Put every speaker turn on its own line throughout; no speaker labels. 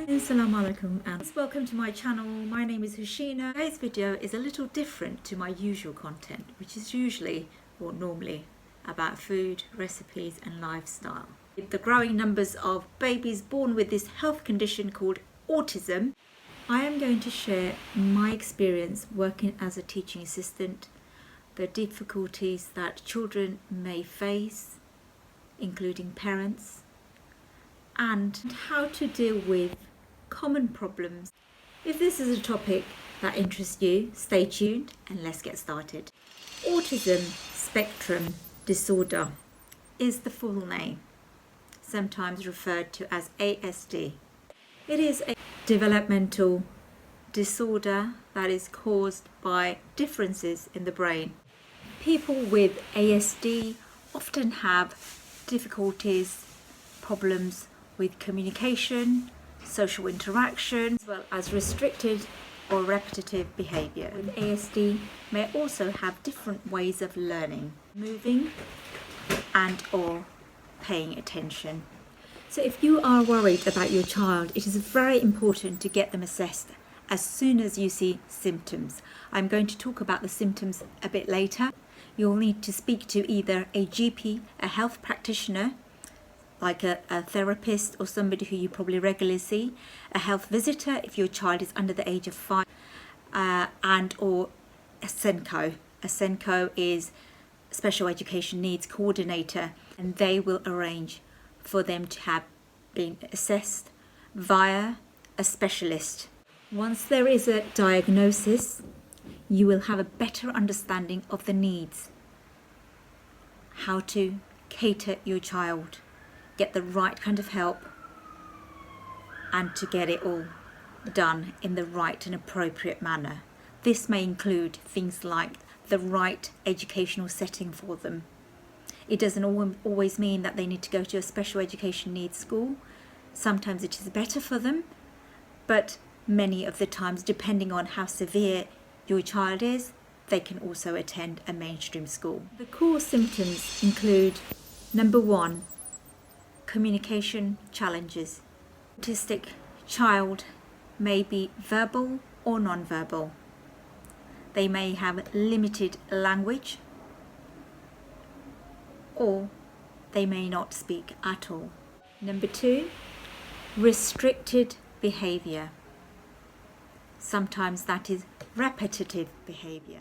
Assalamu alaikum and welcome to my channel. My name is Hushina. Today's video is a little different to my usual content, which is usually or normally about food, recipes and lifestyle. With the growing numbers of babies born with this health condition called autism, I am going to share my experience working as a teaching assistant, the difficulties that children may face, including parents, and how to deal with common problems. If this is a topic that interests you, stay tuned and let's get started. Autism spectrum disorder is the full name, sometimes referred to as ASD. It is a developmental disorder that is caused by differences in the brain. People with ASD often have difficulties, problems with communication, social interaction, as well as restricted or repetitive behaviour. ASD may also have different ways of learning, moving and or paying attention. So if you are worried about your child, it is very important to get them assessed as soon as you see symptoms. I'm going to talk about the symptoms a bit later. You'll need to speak to either a GP, a health practitioner, like a therapist or somebody who you probably regularly see, a health visitor if your child is under the age of 5, and or a SENCO. A SENCO is Special Education Needs Coordinator, and they will arrange for them to have been assessed via a specialist. Once there is a diagnosis, you will have a better understanding of the needs, how to cater your child, get the right kind of help, and to get it all done in the right and appropriate manner. This may include things like the right educational setting for them. It doesn't always mean that they need to go to a special education needs school. Sometimes it is better for them, but many of the times, depending on how severe your child is, they can also attend a mainstream school. The core symptoms include, number 1, communication challenges. Autistic child may be verbal or non-verbal. They may have limited language, or they may not speak at all. Number 2, restricted behaviour. Sometimes that is repetitive behaviour.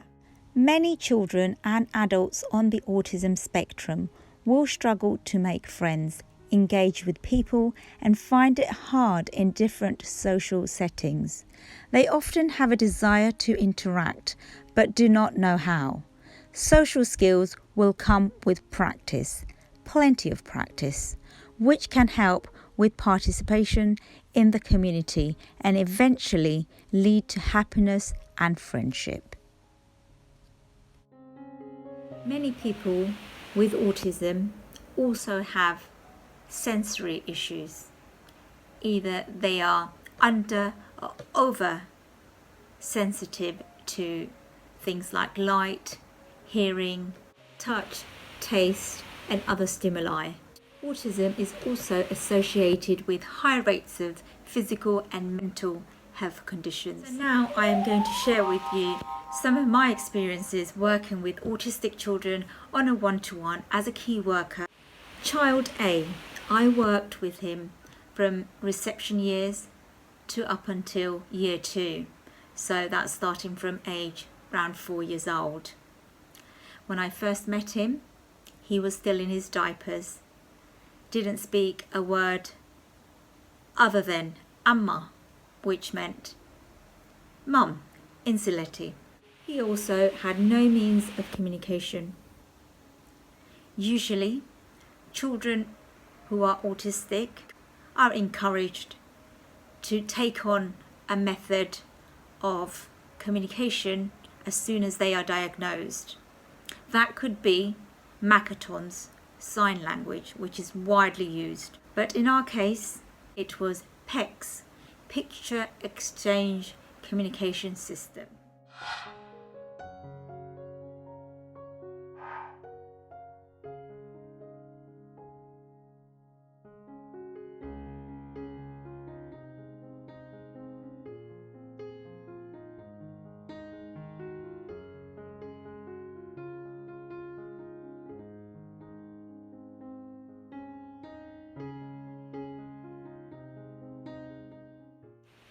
Many children and adults on the autism spectrum will struggle to make friends, engage with people, and find it hard in different social settings. They often have a desire to interact but do not know how. Social skills will come with practice, plenty of practice, which can help with participation in the community and eventually lead to happiness and friendship. Many people with autism also have sensory issues. Either they are under or over sensitive to things like light, hearing, touch, taste and other stimuli. Autism is also associated with high rates of physical and mental health conditions. So now I am going to share with you some of my experiences working with autistic children on a one-to-one as a key worker. Child A, I worked with him from reception years to up until year 2. So that's starting from age around 4 years old. When I first met him, he was still in his diapers, didn't speak a word other than ALMAH, which meant mum in Sylheti. He also had no means of communication. Usually, children who are autistic are encouraged to take on a method of communication as soon as they are diagnosed. That could be Makaton's sign language, which is widely used. But in our case, it was PECS, Picture Exchange Communication System.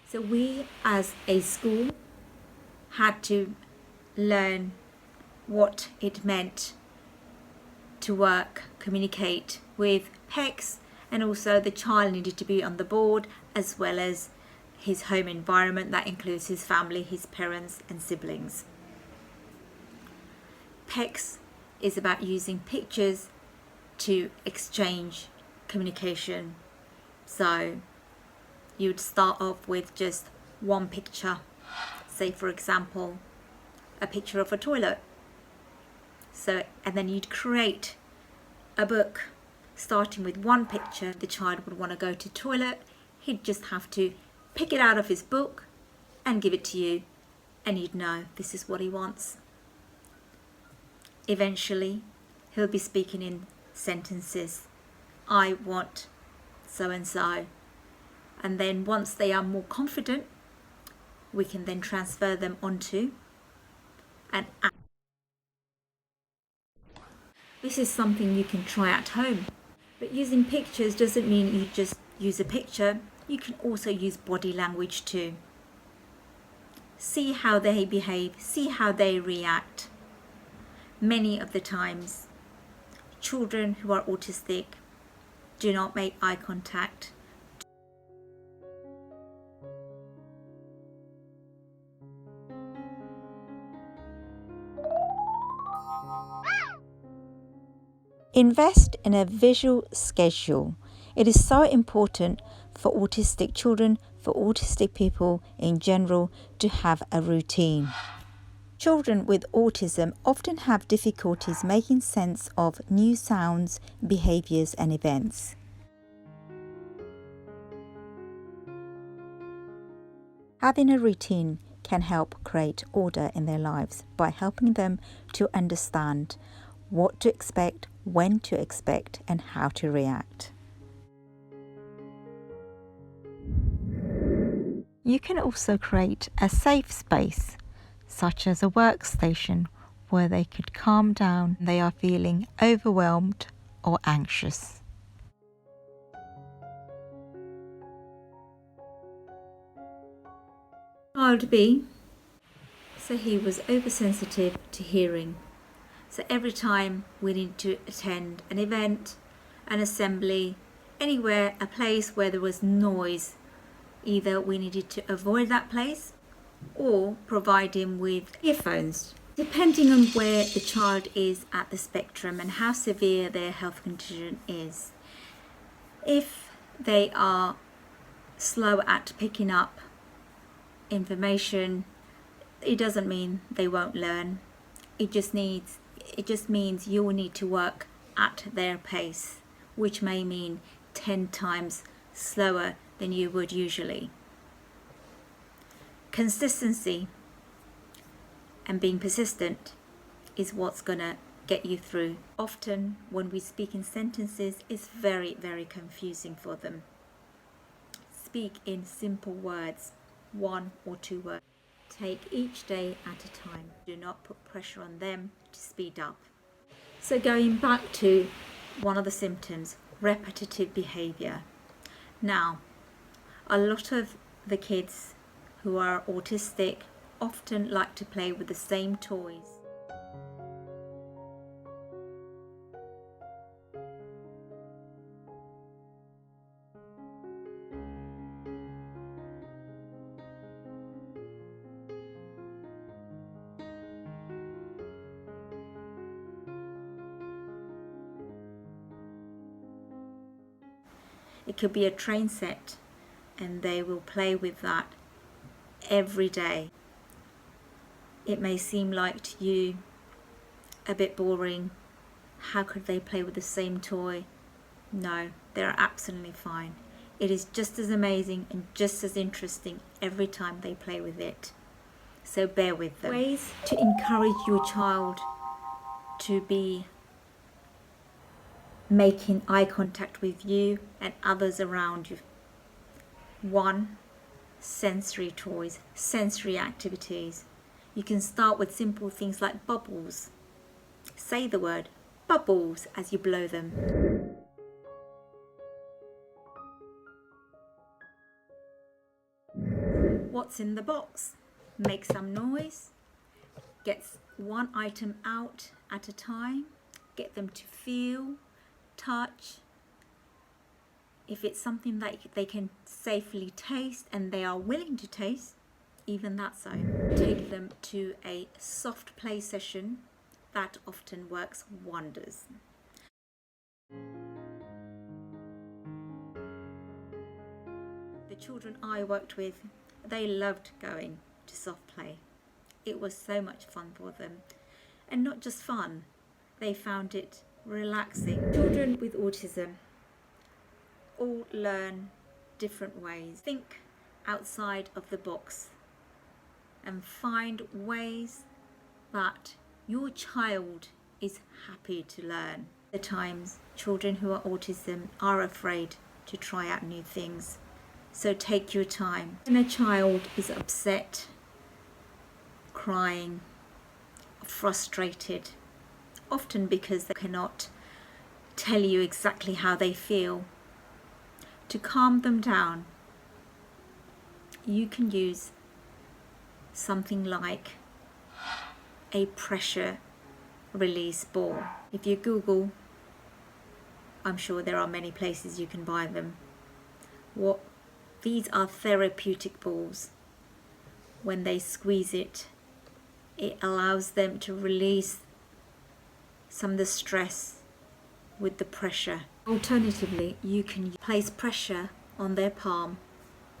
So we as a school had to learn what it meant to work, communicate with PECS, and also the child needed to be on the board as well as his home environment. That includes his family, his parents and siblings. PECS is about using pictures to exchange communication. So you'd start off with just one picture, say for example a picture of a toilet. And then you'd create a book starting with one picture. The child would want to go to the toilet, he'd just have to pick it out of his book and give it to you, and you'd know this is what he wants. Eventually he'll be speaking in sentences. I want so and so. And then once they are more confident, we can then transfer them onto an app. This is something you can try at home. But using pictures doesn't mean you just use a picture. You can also use body language too. See how they behave, see how they react. Many of the times, children who are autistic do not make eye contact.
Invest in a visual schedule. It is so important for autistic children, for autistic people in general, to have a routine. Children with autism often have difficulties making sense of new sounds, behaviours and events. Having a routine can help create order in their lives by helping them to understand what to expect, when to expect, and how to react. You can also create a safe space, such as a workstation, where they could calm down when they are feeling overwhelmed or anxious.
Child B, so he was oversensitive to hearing. So every time we need to attend an event, an assembly, anywhere, a place where there was noise, either we needed to avoid that place or provide him with earphones, depending on where the child is at the spectrum and how severe their health condition is. If they are slow at picking up information, it doesn't mean they won't learn. It just means you will need to work at their pace, which may mean 10 times slower than you would usually. Consistency and being persistent is what's gonna get you through. Often when we speak in sentences, it's very, very confusing for them. Speak in simple words, 1 or 2 words. Take each day at a time. Do not put pressure on them to speed up. So going back to one of the symptoms, repetitive behavior. Now, a lot of the kids who are autistic often like to play with the same toys. It could be a train set and they will play with that every day. It may seem like to you a bit boring. How could they play with the same toy? No, they're absolutely fine. It is just as amazing and just as interesting every time they play with it. So bear with them. Ways to encourage your child to be making eye contact with you and others around you. 1, sensory toys, sensory activities. You can start with simple things like bubbles. Say the word bubbles as you blow them. what's in the box, make some noise, get one item out at a time, get them to feel, touch. If it's something that they can safely taste and they are willing to taste, even that so. Take them to a soft play session. That often works wonders. The children I worked with, they loved going to soft play. It was so much fun for them. And not just fun, they found it relaxing. Children with autism all learn different ways. Think outside of the box and find ways that your child is happy to learn. At times, children who are autism are afraid to try out new things. So take your time. When a child is upset, crying, frustrated, often because they cannot tell you exactly how they feel, to calm them down, you can use something like a pressure release ball. If you Google, I'm sure there are many places you can buy them. These are therapeutic balls. When they squeeze it, it allows them to release some of the stress with the pressure. Alternatively, you can place pressure on their palm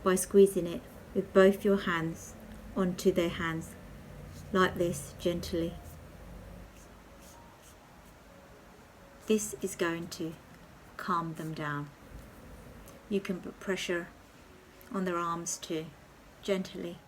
by squeezing it with both your hands onto their hands, like this, gently. This is going to calm them down. You can put pressure on their arms too, gently.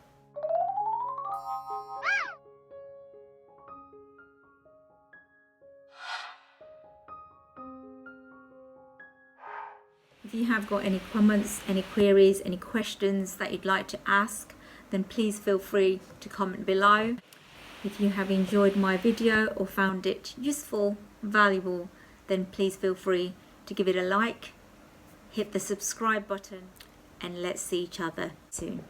If you have got any comments, any queries, any questions that you'd like to ask, then please feel free to comment below. If you have enjoyed my video or found it useful, valuable, then please feel free to give it a like, hit the subscribe button, and let's see each other soon.